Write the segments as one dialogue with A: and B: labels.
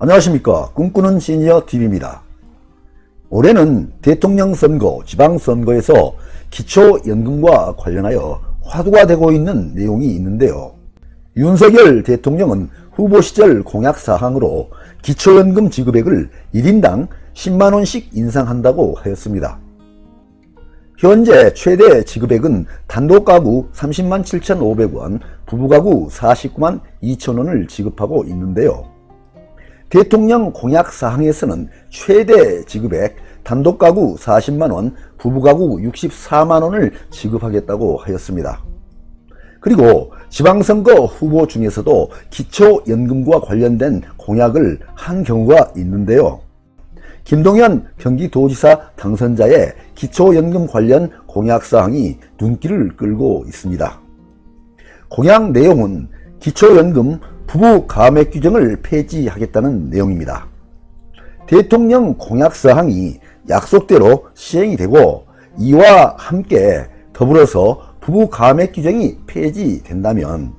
A: 안녕하십니까. 꿈꾸는 시니어TV입니다. 올해는 대통령 선거, 지방선거에서 기초연금과 관련하여 화두가 되고 있는 내용이 있는데요. 윤석열 대통령은 후보 시절 공약사항으로 기초연금 지급액을 1인당 10만원씩 인상한다고 하였습니다. 현재 최대 지급액은 단독가구 30만 7,500원, 부부가구 49만 2천원을 지급하고 있는데요. 대통령 공약사항에서는 최대 지급액 단독가구 40만원, 부부가구 64만원을 지급하겠다고 하였습니다. 그리고 지방선거 후보 중에서도 기초연금과 관련된 공약을 한 경우가 있는데요. 김동연 경기도지사 당선자의 기초연금 관련 공약사항이 눈길을 끌고 있습니다. 공약 내용은 기초연금 부부 감액 규정을 폐지하겠다는 내용입니다. 대통령 공약사항이 약속대로 시행이 되고 이와 함께 더불어서 부부 감액 규정이 폐지된다면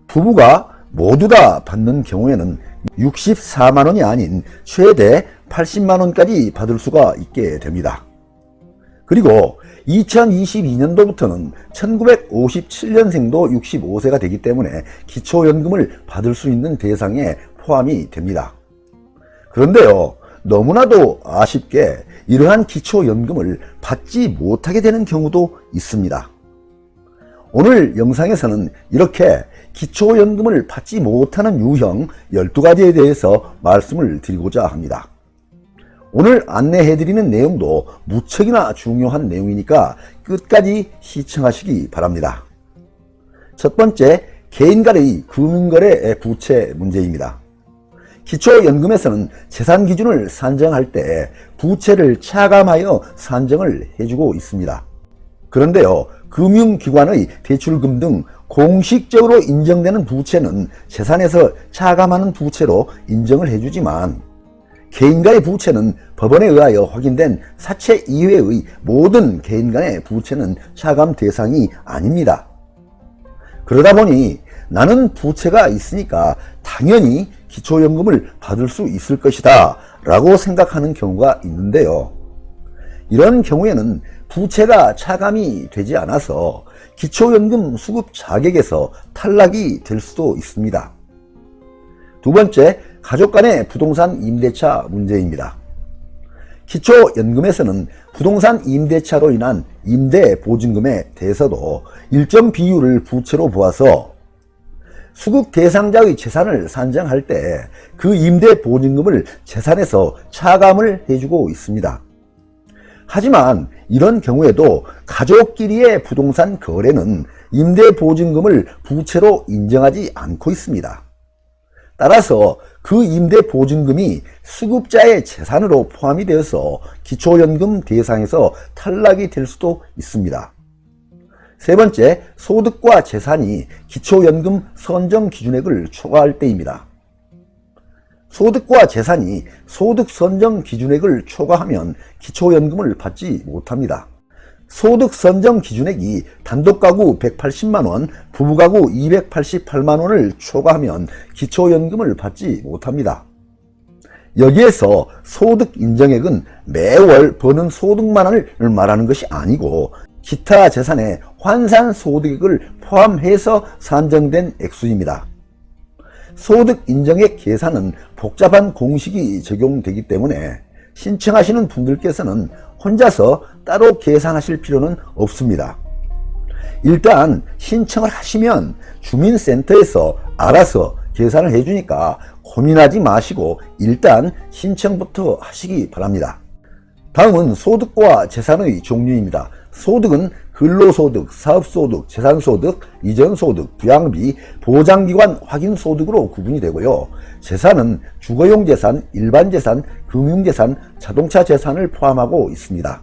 A: 부부가 모두 다 받는 경우에는 64만원이 아닌 최대 80만원까지 받을 수가 있게 됩니다. 그리고 2022년도부터는 1957년생도 65세가 되기 때문에 기초연금을 받을 수 있는 대상에 포함이 됩니다. 그런데요, 너무나도 아쉽게 이러한 기초연금을 받지 못하게 되는 경우도 있습니다. 오늘 영상에서는 이렇게 기초연금을 받지 못하는 유형 12가지에 대해서 말씀을 드리고자 합니다. 오늘 안내해드리는 내용도 무척이나 중요한 내용이니까 끝까지 시청하시기 바랍니다. 첫 번째, 개인 간의 금융거래 부채 문제입니다. 기초연금에서는 재산 기준을 산정할 때 부채를 차감하여 산정을 해주고 있습니다. 그런데요, 금융기관의 대출금 등 공식적으로 인정되는 부채는 재산에서 차감하는 부채로 인정을 해주지만 개인간의 부채는 법원에 의하여 확인된 사채 이외의 모든 개인간의 부채는 차감 대상이 아닙니다. 그러다 보니 나는 부채가 있으니까 당연히 기초연금을 받을 수 있을 것이다 라고 생각하는 경우가 있는데요. 이런 경우에는 부채가 차감이 되지 않아서 기초연금 수급 자격에서 탈락이 될 수도 있습니다. 두 번째, 가족 간의 부동산 임대차 문제입니다. 기초연금에서는 부동산 임대차로 인한 임대보증금에 대해서도 일정 비율을 부채로 보아서 수급 대상자의 재산을 산정할 때 그 임대보증금을 재산에서 차감을 해주고 있습니다. 하지만 이런 경우에도 가족끼리의 부동산 거래는 임대보증금을 부채로 인정하지 않고 있습니다. 따라서 그 임대보증금이 수급자의 재산으로 포함이 되어서 기초연금 대상에서 탈락이 될 수도 있습니다. 세 번째, 소득과 재산이 기초연금 선정 기준액을 초과할 때입니다. 소득과 재산이 소득 선정 기준액을 초과하면 기초연금을 받지 못합니다. 소득 선정 기준액이 단독가구 180만원, 부부가구 288만원을 초과하면 기초연금을 받지 못합니다. 여기에서 소득 인정액은 매월 버는 소득만을 말하는 것이 아니고 기타 재산의 환산소득액을 포함해서 산정된 액수입니다. 소득 인정액 계산은 복잡한 공식이 적용되기 때문에 신청하시는 분들께서는 혼자서 따로 계산하실 필요는 없습니다. 일단 신청을 하시면 주민센터에서 알아서 계산을 해주니까 고민하지 마시고 일단 신청부터 하시기 바랍니다. 다음은 소득과 재산의 종류입니다. 소득은 근로소득, 사업소득, 재산소득, 이전소득, 부양비, 보장기관 확인소득으로 구분이 되고요. 재산은 주거용재산, 일반재산, 금융재산, 자동차 재산을 포함하고 있습니다.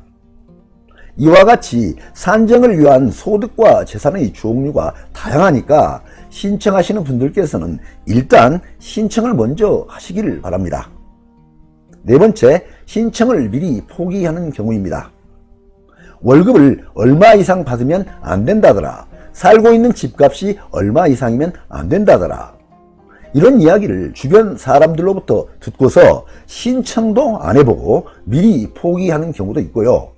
A: 이와 같이 산정을 위한 소득과 재산의 종류가 다양하니까 신청하시는 분들께서는 일단 신청을 먼저 하시기를 바랍니다. 네 번째, 신청을 미리 포기하는 경우입니다. 월급을 얼마 이상 받으면 안 된다더라. 살고 있는 집값이 얼마 이상이면 안 된다더라. 이런 이야기를 주변 사람들로부터 듣고서 신청도 안 해보고 미리 포기하는 경우도 있고요.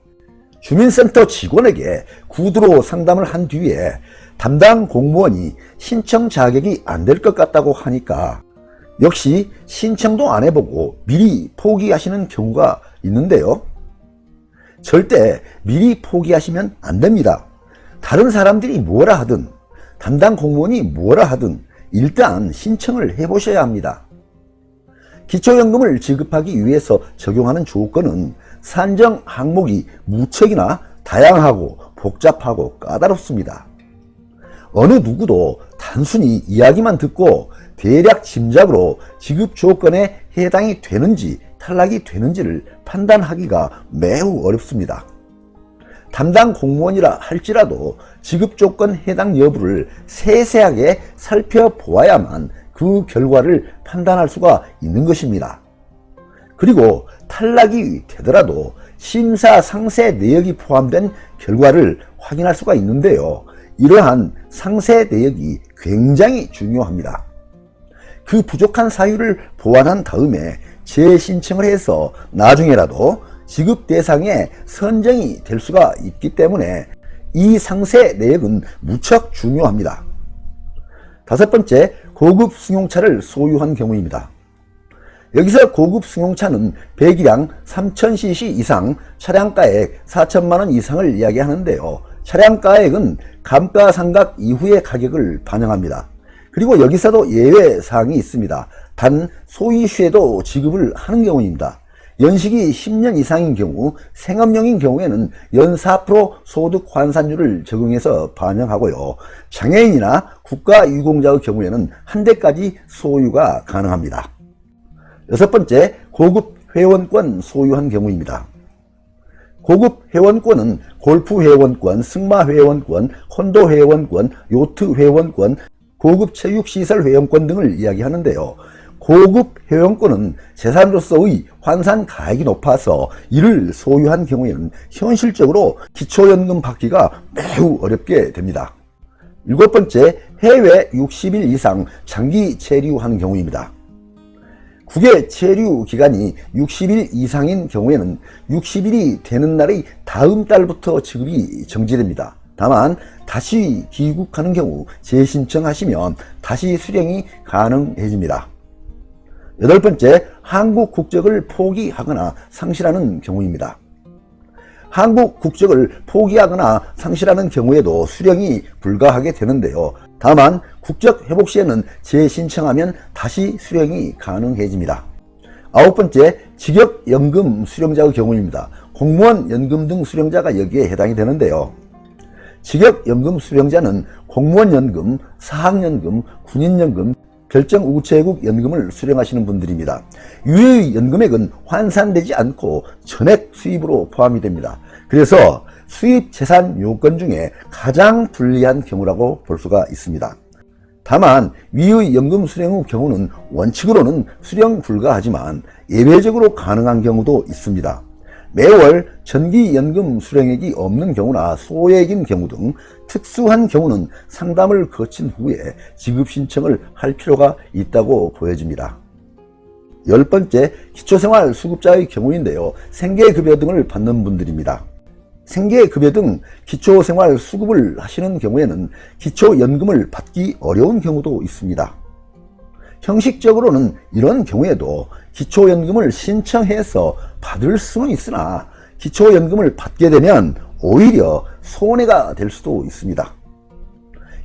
A: 주민센터 직원에게 구두로 상담을 한 뒤에 담당 공무원이 신청 자격이 안 될 것 같다고 하니까 역시 신청도 안 해보고 미리 포기하시는 경우가 있는데요. 절대 미리 포기하시면 안 됩니다. 다른 사람들이 뭐라 하든 담당 공무원이 뭐라 하든 일단 신청을 해보셔야 합니다. 기초연금을 지급하기 위해서 적용하는 조건은 산정 항목이 무척이나 다양하고 복잡하고 까다롭습니다. 어느 누구도 단순히 이야기만 듣고 대략 짐작으로 지급 조건에 해당이 되는지 탈락이 되는지를 판단하기가 매우 어렵습니다. 담당 공무원이라 할지라도 지급 조건 해당 여부를 세세하게 살펴보아야만 그 결과를 판단할 수가 있는 것입니다. 그리고 탈락이 되더라도 심사 상세 내역이 포함된 결과를 확인할 수가 있는데요. 이러한 상세 내역이 굉장히 중요합니다. 그 부족한 사유를 보완한 다음에 재신청을 해서 나중에라도 지급 대상에 선정이 될 수가 있기 때문에 이 상세 내역은 무척 중요합니다. 다섯 번째, 고급 승용차를 소유한 경우입니다. 여기서 고급 승용차는 배기량 3000cc 이상, 차량가액 4천만원 이상을 이야기하는데요. 차량가액은 감가상각 이후의 가격을 반영합니다. 그리고 여기서도 예외사항이 있습니다. 단 소유 시에도 지급을 하는 경우입니다. 연식이 10년 이상인 경우, 생업용인 경우에는 연 4% 소득 환산율을 적용해서 반영하고요. 장애인이나 국가유공자의 경우에는 한 대까지 소유가 가능합니다. 여섯 번째, 고급 회원권 소유한 경우입니다. 고급 회원권은 골프 회원권, 승마 회원권, 콘도 회원권, 요트 회원권, 고급 체육시설 회원권 등을 이야기하는데요. 고급 회원권은 재산으로서의 환산 가액이 높아서 이를 소유한 경우에는 현실적으로 기초연금 받기가 매우 어렵게 됩니다. 일곱 번째, 해외 60일 이상 장기 체류한 경우입니다. 국외 체류 기간이 60일 이상인 경우에는 60일이 되는 날의 다음 달부터 지급이 정지됩니다. 다만 다시 귀국하는 경우 재신청하시면 다시 수령이 가능해집니다. 여덟 번째, 한국 국적을 포기하거나 상실하는 경우입니다. 한국 국적을 포기하거나 상실하는 경우에도 수령이 불가하게 되는데요. 다만 국적 회복 시에는 재신청하면 다시 수령이 가능해집니다. 아홉 번째, 직역연금 수령자의 경우입니다. 공무원 연금 등 수령자가 여기에 해당이 되는데요. 직역연금 수령자는 공무원연금, 사학연금, 군인연금, 결정우체국 연금을 수령하시는 분들입니다. 유효의 연금액은 환산되지 않고 전액 수입으로 포함이 됩니다. 그래서 수입 재산 요건 중에 가장 불리한 경우라고 볼 수가 있습니다. 다만 위의 연금 수령의 경우는 원칙으로는 수령 불가하지만 예외적으로 가능한 경우도 있습니다. 매월 정기연금 수령액이 없는 경우나 소액인 경우 등 특수한 경우는 상담을 거친 후에 지급 신청을 할 필요가 있다고 보여집니다. 열 번째, 기초생활수급자의 경우인데요. 생계급여 등을 받는 분들입니다. 생계급여 등 기초생활수급을 하시는 경우에는 기초연금을 받기 어려운 경우도 있습니다. 형식적으로는 이런 경우에도 기초연금을 신청해서 받을 수는 있으나 기초연금을 받게 되면 오히려 손해가 될 수도 있습니다.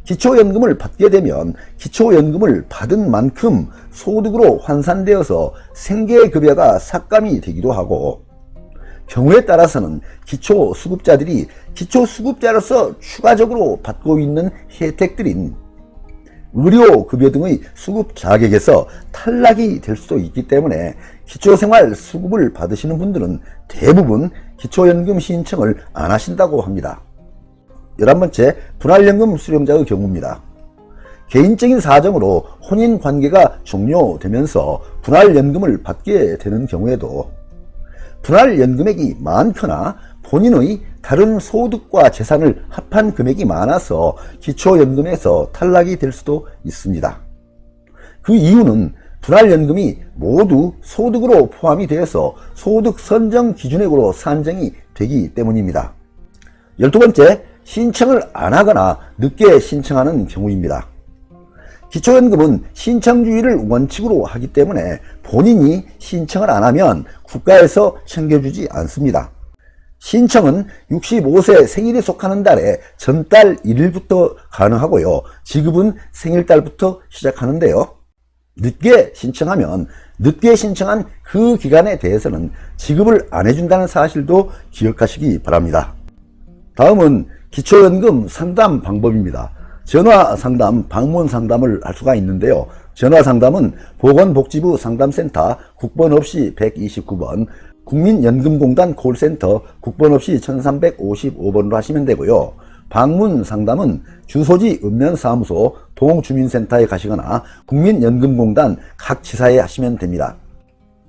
A: 기초연금을 받게 되면 기초연금을 받은 만큼 소득으로 환산되어서 생계급여가 삭감이 되기도 하고, 경우에 따라서는 기초수급자들이 기초수급자로서 추가적으로 받고 있는 혜택들인 의료급여 등의 수급 자격에서 탈락이 될 수도 있기 때문에 기초생활수급을 받으시는 분들은 대부분 기초연금 신청을 안 하신다고 합니다. 11번째, 분할연금 수령자의 경우입니다. 개인적인 사정으로 혼인관계가 종료되면서 분할연금을 받게 되는 경우에도 분할연금액이 많거나 본인의 다른 소득과 재산을 합한 금액이 많아서 기초연금에서 탈락이 될 수도 있습니다. 그 이유는 분할연금이 모두 소득으로 포함이 되어서 소득 선정 기준액으로 산정이 되기 때문입니다. 12번째, 신청을 안 하거나 늦게 신청하는 경우입니다. 기초연금은 신청주의를 원칙으로 하기 때문에 본인이 신청을 안 하면 국가에서 챙겨주지 않습니다. 신청은 65세 생일에 속하는 달에 전달 1일부터 가능하고요. 지급은 생일달부터 시작하는데요. 늦게 신청하면 늦게 신청한 그 기간에 대해서는 지급을 안 해준다는 사실도 기억하시기 바랍니다. 다음은 기초연금 상담 방법입니다. 전화 상담, 방문 상담을 할 수가 있는데요. 전화 상담은 보건복지부 상담센터 국번 없이 129번, 국민연금공단 콜센터 국번 없이 1355번으로 하시면 되고요. 방문 상담은 주소지 읍면사무소 동주민센터에 가시거나 국민연금공단 각 지사에 하시면 됩니다.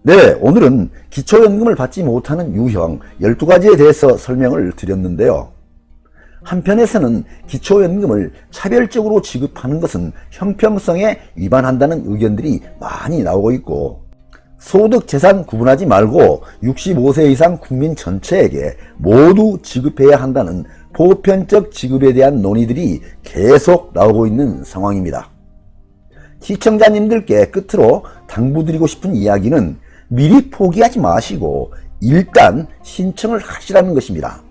A: 네, 오늘은 기초연금을 받지 못하는 유형 12가지에 대해서 설명을 드렸는데요. 한편에서는 기초연금을 차별적으로 지급하는 것은 형평성에 위반한다는 의견들이 많이 나오고 있고, 소득 재산 구분하지 말고 65세 이상 국민 전체에게 모두 지급해야 한다는 보편적 지급에 대한 논의들이 계속 나오고 있는 상황입니다. 시청자님들께 끝으로 당부드리고 싶은 이야기는 미리 포기하지 마시고 일단 신청을 하시라는 것입니다.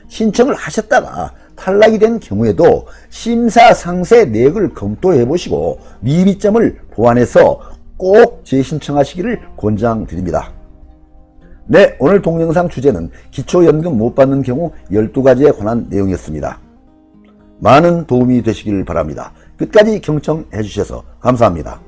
A: 신청을 하셨다가 탈락이 된 경우에도 심사상세 내역을 검토해 보시고 미비점을 보완해서 꼭 재신청하시기를 권장드립니다. 네, 오늘 동영상 주제는 기초연금 못 받는 경우 12가지에 관한 내용이었습니다. 많은 도움이 되시길 바랍니다. 끝까지 경청해 주셔서 감사합니다.